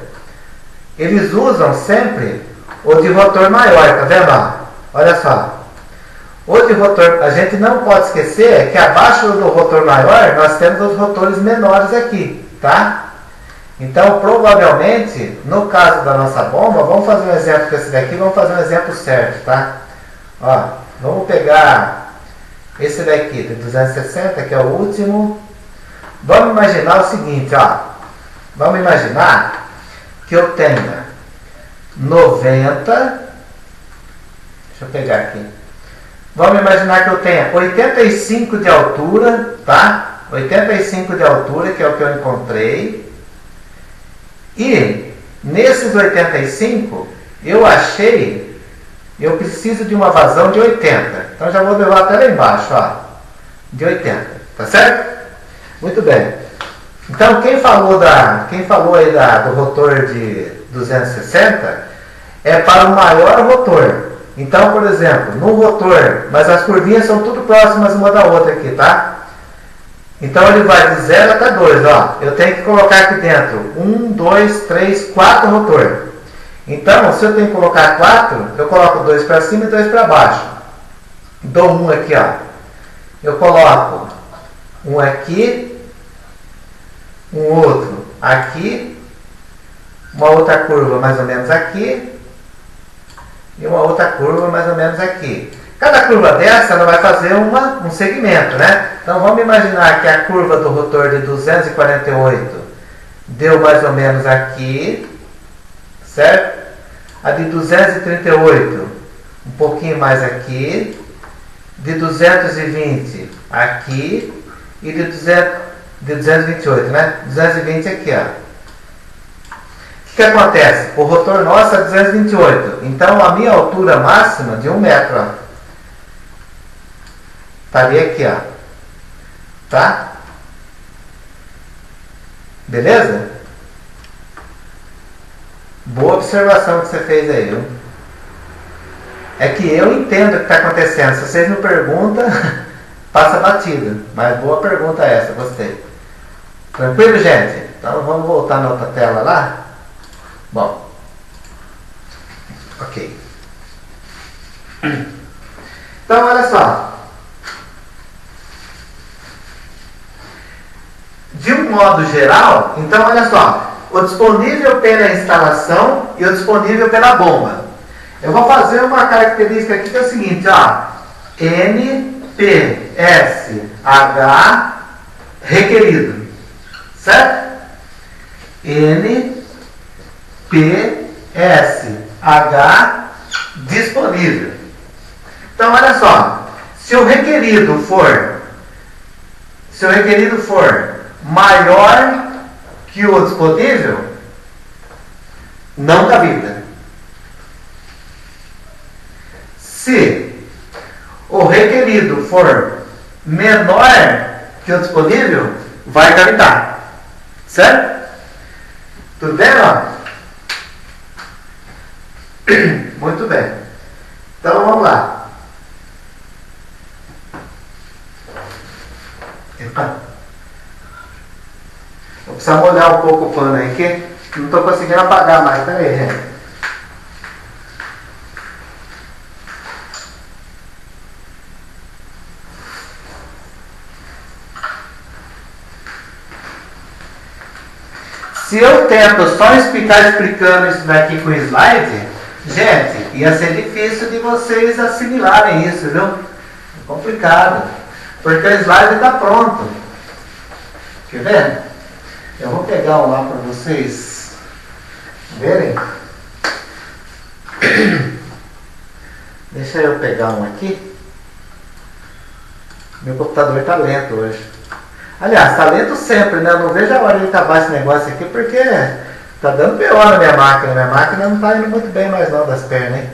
A: Eles usam sempre o de rotor maior, tá vendo? Olha só, o de rotor, a gente não pode esquecer que abaixo do rotor maior nós temos os rotores menores aqui, tá? Então, provavelmente, no caso da nossa bomba, vamos fazer um exemplo com esse daqui, vamos fazer um exemplo certo, tá? Ó, vamos pegar esse daqui de 260, que é o último. Vamos imaginar o seguinte, ó. Vamos imaginar que eu tenha 90... Deixa eu pegar aqui. Vamos imaginar que eu tenha 85 de altura, tá? 85 de altura, que é o que eu encontrei. E nesses 85, eu preciso de uma vazão de 80. Então já vou levar até lá embaixo, ó. De 80, tá certo? Muito bem. Então quem falou aí do rotor de 260 é para o maior rotor. Então, por exemplo, no rotor, mas as curvinhas são tudo próximas uma da outra aqui, tá? Então ele vai de 0 até 2, ó. Eu tenho que colocar aqui dentro 1, 2, 3, 4 rotor. Então, se eu tenho que colocar 4, eu coloco 2 para cima e 2 para baixo. dou um aqui, ó. Eu coloco um aqui, um outro aqui, uma outra curva mais ou menos aqui e uma outra curva mais ou menos aqui. Cada curva dessa ela vai fazer um segmento, né? Então vamos imaginar que a curva do rotor de 248 deu mais ou menos aqui, certo? A de 238 um pouquinho mais aqui, de 220 aqui e de 228, né? 220 aqui, ó. O que acontece? O rotor nosso é 228, então a minha altura máxima de 1 metro, ó, estaria aqui, ó. Tá? Beleza? Boa observação que você fez aí, viu? É que eu entendo o que está acontecendo. Se vocês me perguntam, passa batida. Mas boa pergunta essa, gostei. Tranquilo, gente? Então vamos voltar na outra tela lá. Bom. Ok. Então, olha só. De um modo geral, então olha só, o disponível pela instalação e o disponível pela bomba. Eu vou fazer uma característica aqui que é o seguinte, ó, NPSH requerido, certo? NPSH disponível. Então olha só, se o requerido for maior que o disponível, não cavita. Se o requerido for menor que o disponível, vai cavitar. Certo? Tudo bem, ó? Muito bem. Então vamos lá. Epa. Vou precisar molhar um pouco o pano aí, que não estou conseguindo apagar mais. Pera aí, gente. Se eu tento só explicando isso daqui com slide, gente, ia ser difícil de vocês assimilarem isso, viu? É complicado. Porque o slide está pronto. Quer ver? Eu vou pegar um lá para vocês verem. Deixa eu pegar um aqui. Meu computador está lento hoje. Aliás, está lento sempre, né? Eu não vejo a hora de acabar esse negócio aqui porque está dando pior na minha máquina. Minha máquina não está indo muito bem mais não das pernas, hein?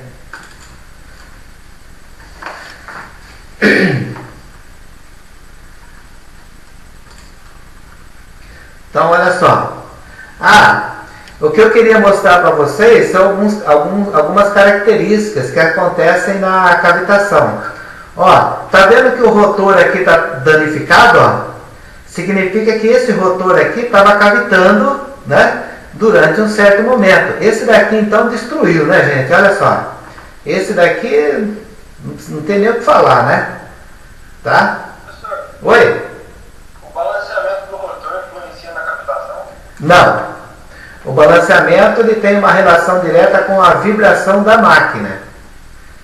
A: Então, olha só. O que eu queria mostrar para vocês são algumas características que acontecem na cavitação. Ó, tá vendo que o rotor aqui está danificado, ó? Significa que esse rotor aqui estava cavitando, né, durante um certo momento. Esse daqui, então, destruiu, né, gente? Olha só. Esse daqui não tem nem o que falar, né? Tá?
C: Professor,
A: Oi?
C: o balanceamento do rotor influencia na cavitação?
A: Não. O balanceamento ele tem uma relação direta com a vibração da máquina.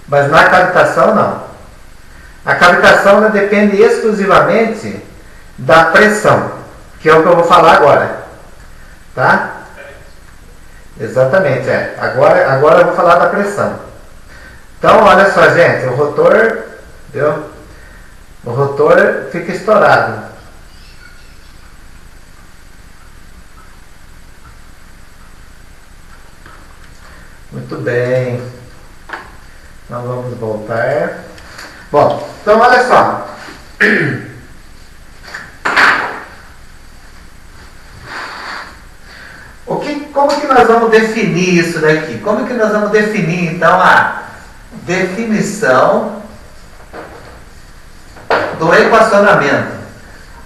A: Mas na cavitação, não. A cavitação ela depende exclusivamente da pressão, que é o que eu vou falar agora. Tá? Exatamente, é. Agora eu vou falar da pressão. Então, olha só, gente, o rotor, viu? O rotor fica estourado. Muito bem. Então vamos voltar. Bom, então olha só. Como que nós vamos definir isso daqui? Como que nós vamos definir, então, a definição do equacionamento?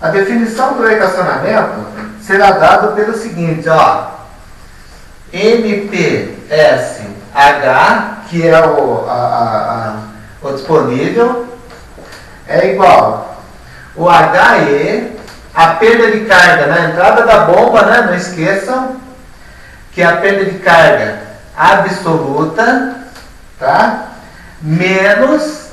A: A definição do equacionamento será dada pelo seguinte, ó. MPSH, que é o disponível, é igual o HE, a perda de carga na entrada da bomba, né? Não esqueçam que a perda de carga absoluta, tá? Menos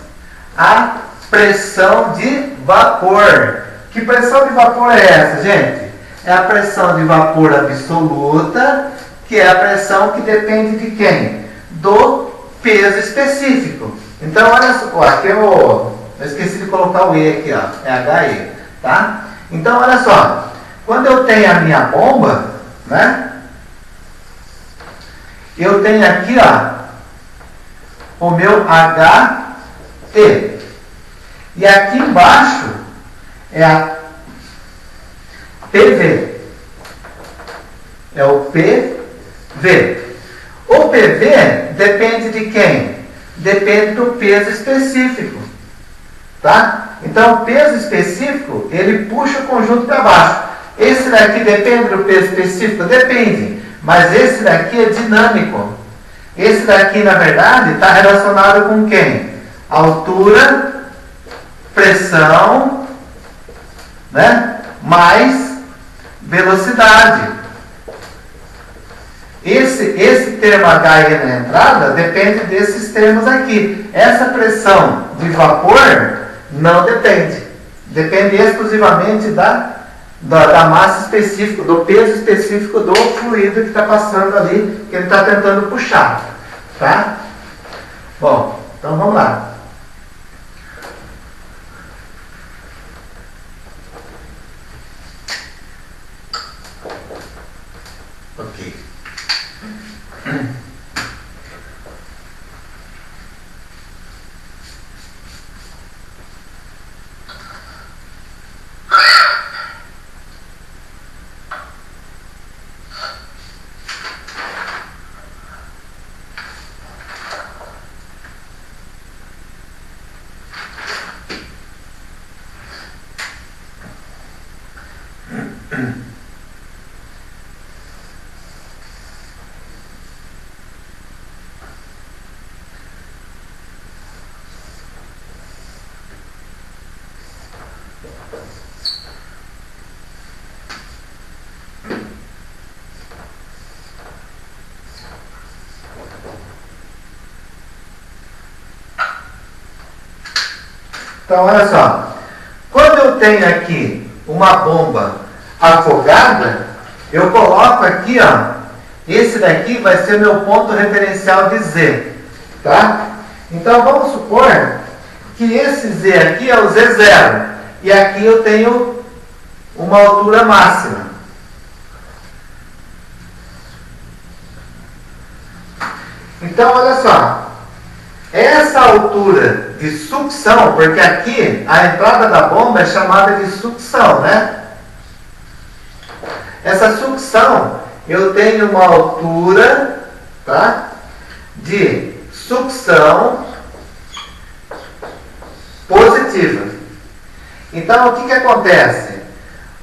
A: a pressão de vapor. Que pressão de vapor é essa, gente? É a pressão de vapor absoluta, que é a pressão que depende de quem? Do peso específico. Então, olha só, aqui eu esqueci de colocar o E aqui, ó, é HE, tá? Então, olha só, quando eu tenho a minha bomba, né? Eu tenho aqui, ó, o meu HE. E aqui embaixo é a PV. É o PV. O PV depende de quem? Depende do peso específico. Tá? Então, o peso específico, ele puxa o conjunto para baixo. Esse daqui depende do peso específico? Depende. Mas esse daqui é dinâmico. Esse daqui, na verdade, está relacionado com quem? Altura, pressão, né? Mais velocidade. Esse termo HE na entrada depende desses termos aqui. Essa pressão de vapor não depende. Depende exclusivamente da massa específica, do peso específico do fluido que está passando ali, que ele está tentando puxar. Tá? Bom, então vamos lá. Ok. Então, olha só. Quando eu tenho aqui uma bomba afogada, eu coloco aqui, ó, esse daqui vai ser meu ponto referencial de Z. Tá? Então, vamos supor que esse Z aqui é o Z0. E aqui eu tenho uma altura máxima. Então, olha só. Essa altura de sucção, porque aqui a entrada da bomba é chamada de sucção, né? Essa sucção, eu tenho uma altura, tá? De sucção positiva. Então, o que acontece?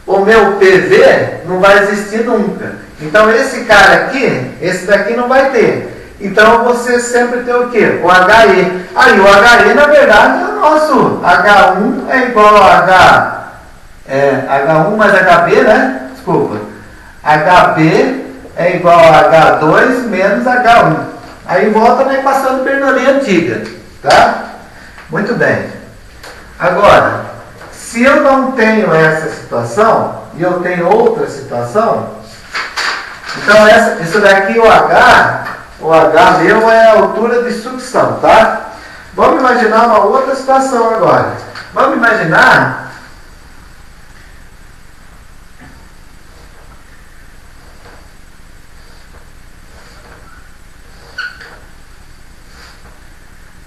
A: O meu PV não vai existir nunca. Então, esse cara aqui, esse daqui não vai ter. Então, você sempre tem o quê? O HE. Aí, o HE, na verdade, é o nosso. H1 é igual a H1 mais HB, né? Desculpa. HB é igual a H2 menos H1. Aí, volta na equação de Bernoulli antiga. Tá? Muito bem. Agora, se eu não tenho essa situação, e eu tenho outra situação, então, isso daqui, o H meu é a altura de sucção, tá? Vamos imaginar uma outra situação agora. Vamos imaginar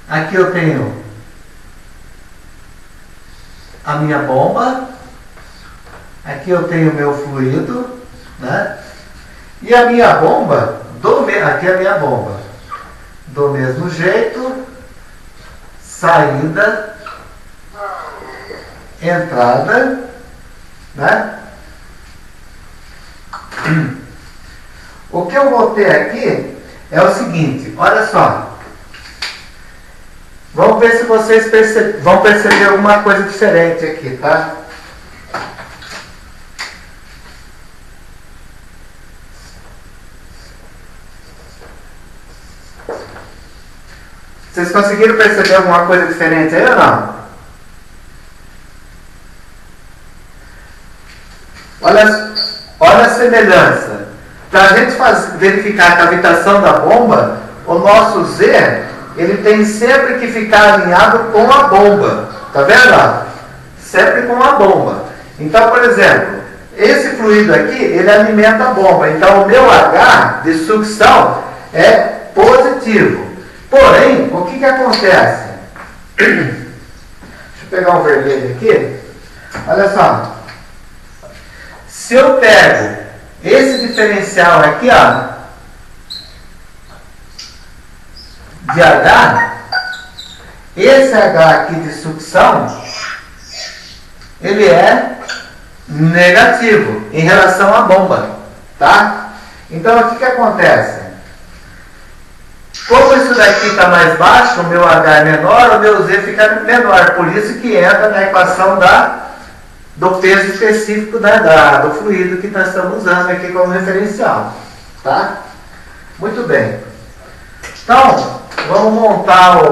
A: aqui eu tenho a minha bomba, aqui eu tenho o meu fluido, né? E a minha bomba, aqui é a minha bomba, do mesmo jeito, saída, entrada, né? O que eu vou ter aqui é o seguinte, olha só. Vamos ver se vocês vão perceber alguma coisa diferente aqui, tá? Vocês conseguiram perceber alguma coisa diferente aí ou não? Olha a semelhança. Para a gente verificar a cavitação da bomba, o nosso Z, ele tem sempre que ficar alinhado com a bomba. Tá vendo? Sempre com a bomba. Então, por exemplo, esse fluido aqui, ele alimenta a bomba. Então, o meu H de sucção é positivo. Porém, o que acontece? Deixa eu pegar um vermelho aqui. Olha só. Se eu pego esse diferencial aqui, ó, de H, esse H aqui de sucção, ele é negativo em relação à bomba, tá? Então, o que acontece? Como isso daqui está mais baixo, o meu H é menor, o meu Z fica menor. Por isso que entra na equação do peso específico do fluido que nós estamos usando aqui como referencial. Tá? Muito bem. Então, vamos montar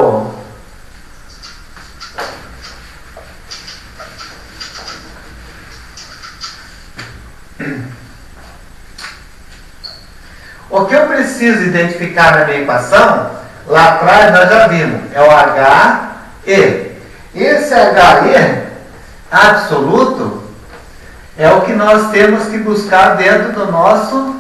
A: o que eu preciso identificar na minha equação, lá atrás nós já vimos, é o HE. Esse HE absoluto é o que nós temos que buscar dentro do nosso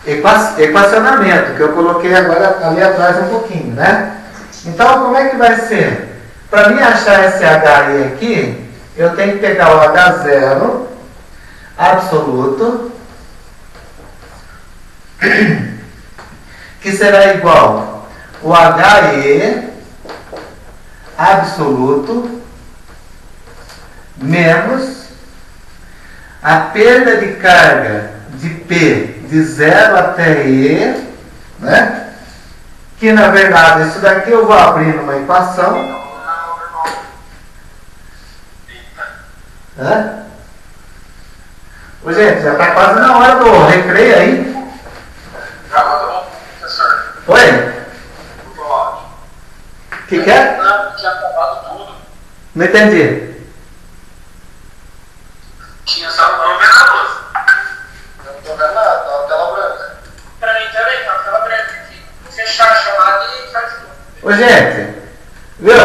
A: equacionamento, que eu coloquei agora ali atrás um pouquinho, né? Então, como é que vai ser? Para mim achar esse HE aqui, eu tenho que pegar o H0 absoluto, que será igual o HE absoluto menos a perda de carga de P de 0 até E, né? Que na verdade isso daqui eu vou abrir numa equação. Hã? Ô, gente, já está quase na hora do recreio aí. Oi? O que é?
C: Tinha acabado tudo.
A: Não entendi.
C: Tinha só não vendo a luz. Não estou vendo nada, tá na tela branca. Para mim também, tá na tela branca aqui. Vou fechar a chamada e faz tudo.
A: Ô, gente, viu?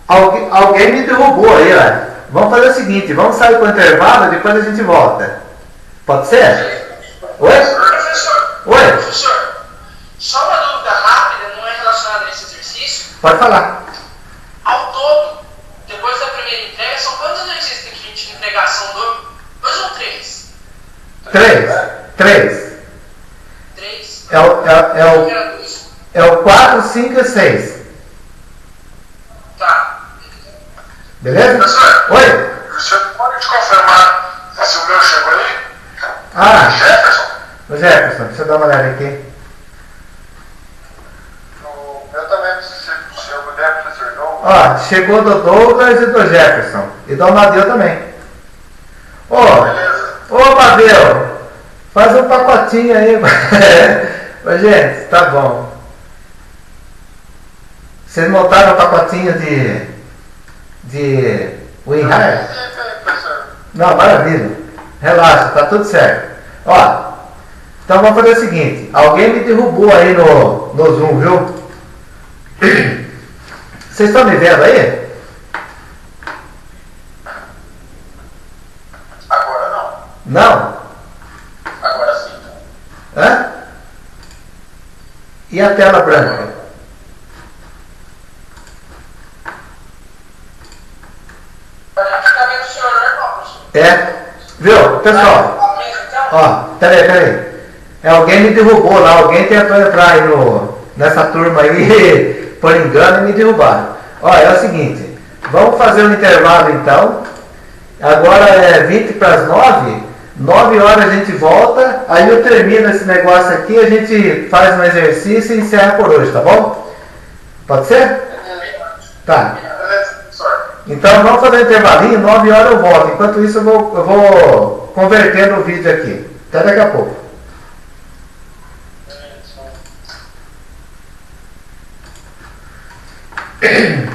A: Alguém me derrubou aí, ó. Vamos fazer o seguinte, vamos sair para o intervalo e depois a gente volta. Pode ser? Oi?
C: Professor.
A: Oi?
C: Professor, só uma dúvida rápida, não é relacionada a esse exercício.
A: Pode falar.
C: Ao todo, depois da primeira entrega, são quantos exercícios que a gente entregar? São dois ou três?
A: Três.
C: Três?
A: É o 4, 5 e 6.
C: Tá.
A: Beleza?
B: Professor,
A: Oi?
B: o senhor pode te confirmar se o meu chegou aí?
A: Ah,
B: Jefferson?
A: o Jefferson, deixa eu dar uma olhada aqui.
B: O meu também, se eu puder, professor, não.
A: Ó, chegou do Douglas e do Jefferson. E do Amadeu também.
B: Beleza.
A: Ô, Amadeu, faz um pacotinho aí. Ô, gente, tá bom. Vocês montaram um pacotinho de WinRAR?
B: Professor.
A: Não, maravilha. Relaxa, tá tudo certo. Ó, então vamos fazer o seguinte. Alguém me derrubou aí no Zoom, viu? Vocês estão me vendo aí?
B: Agora não.
A: Não?
B: Agora sim.
A: Hã? E a tela branca?
C: A gente está vendo o senhor normal, professor.
A: É? Viu, pessoal? Ó, peraí. Alguém me derrubou lá, alguém tentou entrar aí nessa turma aí, por engano, e me derrubaram. Ó, é o seguinte, vamos fazer um intervalo então. Agora é 20 para as 9. 9 horas a gente volta, aí eu termino esse negócio aqui, a gente faz um exercício e encerra por hoje, tá bom? Pode ser? Tá.
B: Beleza, professor.
A: Então vamos fazer um intervalinho, 9 horas eu volto. Enquanto isso eu vou convertendo o vídeo aqui. Até daqui a pouco.
B: Beleza.